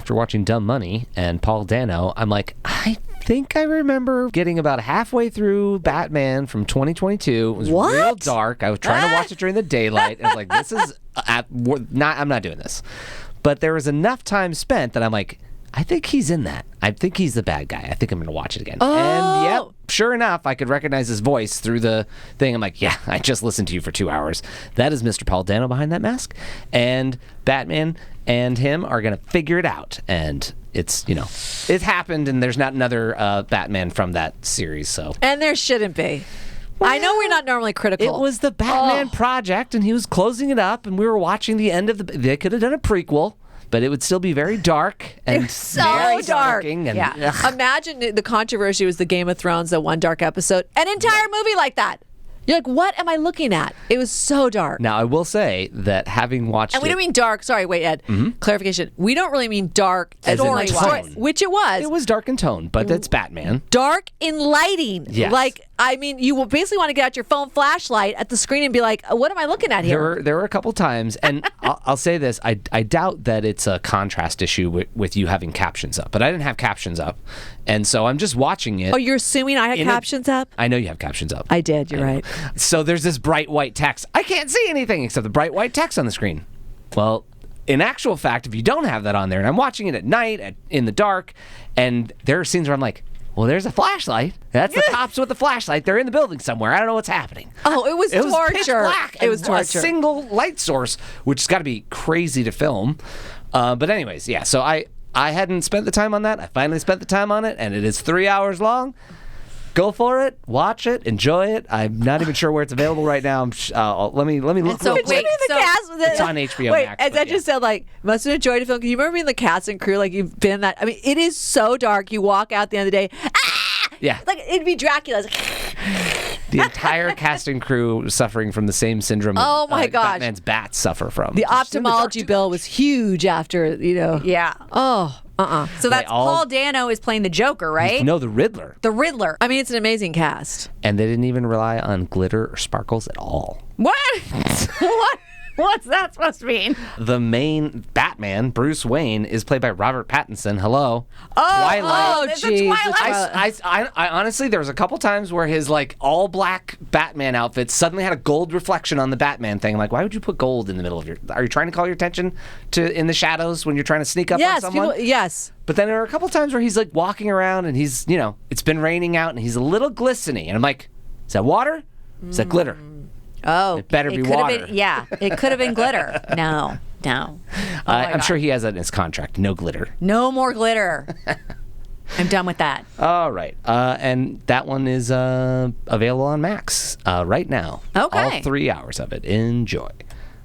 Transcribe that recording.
after watching Dumb Money and Paul Dano, I'm like, I think I remember getting about halfway through Batman from 2022. It was real dark. I was trying to watch it during the daylight. And I was like, this is I'm not doing this. But there was enough time spent that I'm like, I think he's in that. I think he's the bad guy. I think I'm going to watch it again. Oh. And yep, sure enough, I could recognize his voice through the thing. I'm like, yeah, I just listened to you for 2 hours. That is Mr. Paul Dano behind that mask. And Batman and him are going to figure it out. And it's, it happened, and there's not another Batman from that series. So. And there shouldn't be. Well, I know we're not normally critical. It was the Batman project, and he was closing it up, and we were watching the end of they could have done a prequel. But it would still be very dark and so very dark. And, Imagine the controversy was the Game of Thrones, the one dark episode, an entire movie like that. You're like, what am I looking at? It was so dark. Now, I will say that having watched And we don't mean dark. Sorry, wait, Ed. Clarification. We don't really mean dark as in tone. Which it was. It was dark in tone, but it's Batman. Dark in lighting. Yes. You will basically want to get out your phone flashlight at the screen and be like, what am I looking at here? There were a couple times, and I'll say this, I doubt that it's a contrast issue with you having captions up, but I didn't have captions up, and so I'm just watching it. Oh, you're assuming I had captions up? I know you have captions up. I did, you're right. So there's this bright white text. I can't see anything except the bright white text on the screen. Well, in actual fact, if you don't have that on there, and I'm watching it at night, in the dark, and there are scenes where I'm like, well, there's a flashlight. That's the cops with the flashlight. They're in the building somewhere. I don't know what's happening. Oh, it was torture. It was pitch black. It was torture. A single light source, which has got to be crazy to film. But anyways, yeah. So I hadn't spent the time on that. I finally spent the time on it, and it is 3 hours long. Go for it. Watch it. Enjoy it. I'm not even sure where it's available right now. Let me look. So real quick. It's on HBO Max. As I just said, must have enjoyed the film. Can you remember being the cast and crew? You've been in that. I mean, it is so dark. You walk out at the end of the day. Yeah. It'd be Dracula. The entire cast and crew suffering from the same syndrome. Oh my gosh. Batman's bats suffer from. The ophthalmology bill was huge after. Yeah. Oh. So that's Paul Dano is playing the Joker, right? No, the Riddler. The Riddler. I mean, it's an amazing cast. And they didn't even rely on glitter or sparkles at all. What? What? What's that supposed to mean? The main Batman, Bruce Wayne, is played by Robert Pattinson. Hello. Twilight. Oh, geez. I honestly, there was a couple times where his all black Batman outfit suddenly had a gold reflection on the Batman thing. I'm like, why would you put gold in the middle of your? Are you trying to call your attention to in the shadows when you're trying to sneak up on someone? Yes. But then there are a couple times where he's walking around and he's it's been raining out and he's a little glistening and I'm like, is that water? Is that glitter? Oh, it better be water. It could have been glitter. No. I'm sure he has that in his contract. No glitter. No more glitter. I'm done with that. All right. And that one is available on Max right now. Okay. All 3 hours of it. Enjoy.